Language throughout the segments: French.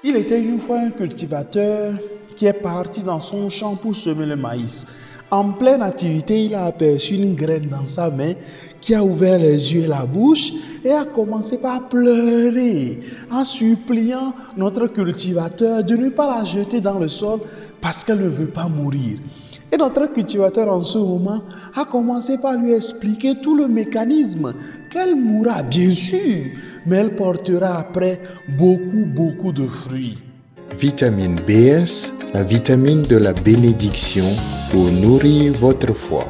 Il était une fois un cultivateur qui est parti dans son champ pour semer le maïs. En pleine activité, il a aperçu une graine dans sa main qui a ouvert les yeux et la bouche et a commencé par pleurer en suppliant notre cultivateur de ne pas la jeter dans le sol parce qu'elle ne veut pas mourir. Et notre cultivateur en ce moment a commencé par lui expliquer tout le mécanisme, qu'elle mourra bien sûr, mais elle portera après beaucoup de fruits. Vitamine BS, la vitamine de la bénédiction pour nourrir votre foi.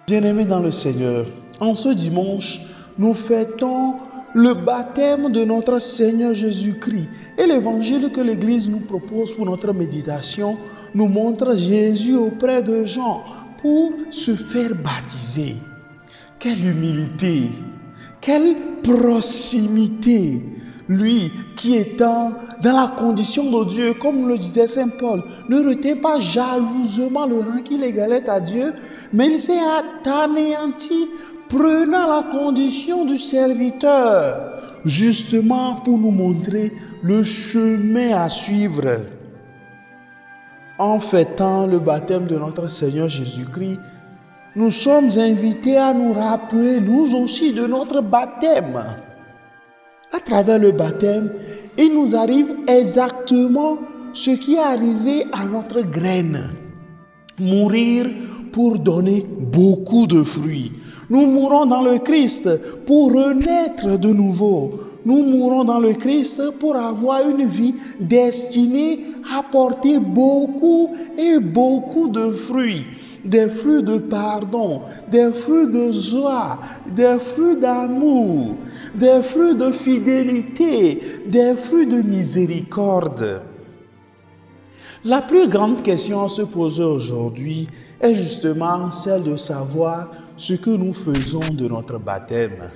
Bien-aimés dans le Seigneur, en ce dimanche, nous fêtons le baptême de notre Seigneur Jésus-Christ. Et l'évangile que l'Église nous propose pour notre méditation nous montre Jésus auprès de Jean pour se faire baptiser. Quelle humilité, quelle proximité. Lui qui étant dans la condition de Dieu, comme le disait Saint Paul, ne retient pas jalousement le rang qu'il égalait à Dieu, mais il s'est anéanti, prenant la condition du serviteur, justement pour nous montrer le chemin à suivre. En fêtant le baptême de notre Seigneur Jésus-Christ, nous sommes invités à nous rappeler, nous aussi, de notre baptême. À travers le baptême, il nous arrive exactement ce qui est arrivé à notre graine. Mourir pour donner beaucoup de fruits. Nous mourons dans le Christ pour renaître de nouveau. Nous mourons dans le Christ pour avoir une vie destinée à porter beaucoup de fruits. Des fruits de pardon, des fruits de joie, des fruits d'amour, des fruits de fidélité, des fruits de miséricorde. La plus grande question à se poser aujourd'hui est justement celle de savoir ce que nous faisons de notre baptême.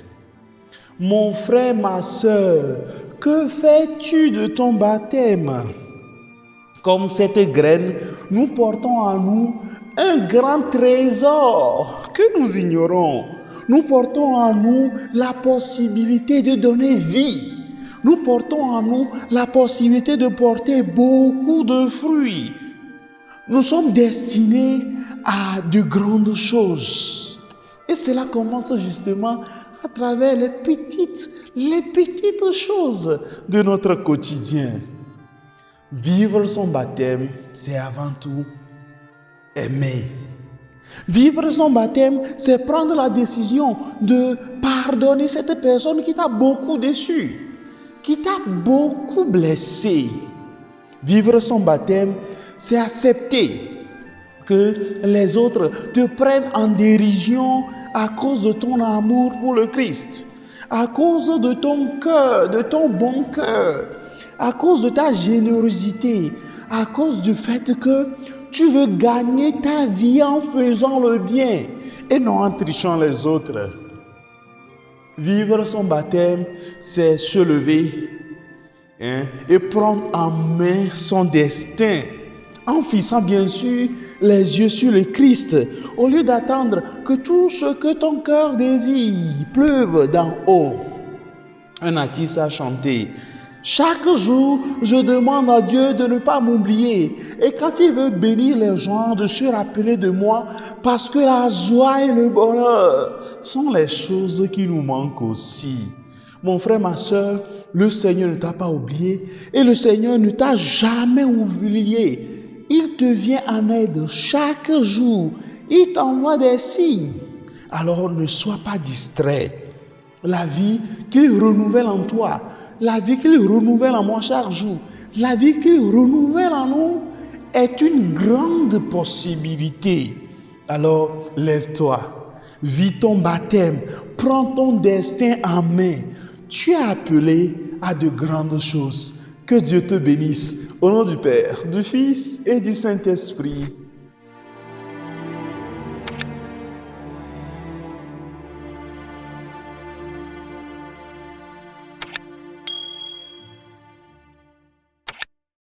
Mon frère, ma sœur, que fais-tu de ton baptême? Comme cette graine, nous portons en nous un grand trésor que nous ignorons. Nous portons en nous la possibilité de donner vie. Nous portons en nous la possibilité de porter beaucoup de fruits. Nous sommes destinés à de grandes choses. Et cela commence justement à travers les petites choses de notre quotidien. Vivre son baptême, c'est avant tout aimer. Vivre son baptême, c'est prendre la décision de pardonner cette personne qui t'a beaucoup déçu, qui t'a beaucoup blessé. Vivre son baptême, c'est accepter que les autres te prennent en dérision à cause de ton amour pour le Christ, à cause de ton cœur, de ton bon cœur, à cause de ta générosité, à cause du fait que tu veux gagner ta vie en faisant le bien et non en trichant les autres. Vivre son baptême, c'est se lever et prendre en main son destin, en fixant bien sûr les yeux sur le Christ, au lieu d'attendre que tout ce que ton cœur désire pleuve d'en haut. Un artiste a chanté: chaque jour, je demande à Dieu de ne pas m'oublier. Et quand il veut bénir les gens, de se rappeler de moi, parce que la joie et le bonheur sont les choses qui nous manquent aussi. Mon frère, ma soeur, le Seigneur ne t'a pas oublié et le Seigneur ne t'a jamais oublié. Il te vient en aide chaque jour. Il t'envoie des signes. Alors ne sois pas distrait. La vie qu'il renouvelle en toi, la vie qu'il renouvelle en moi chaque jour, la vie qu'il renouvelle en nous est une grande possibilité. Alors lève-toi, vis ton baptême, prends ton destin en main. Tu es appelé à de grandes choses. Que Dieu te bénisse. Au nom du Père, du Fils et du Saint-Esprit.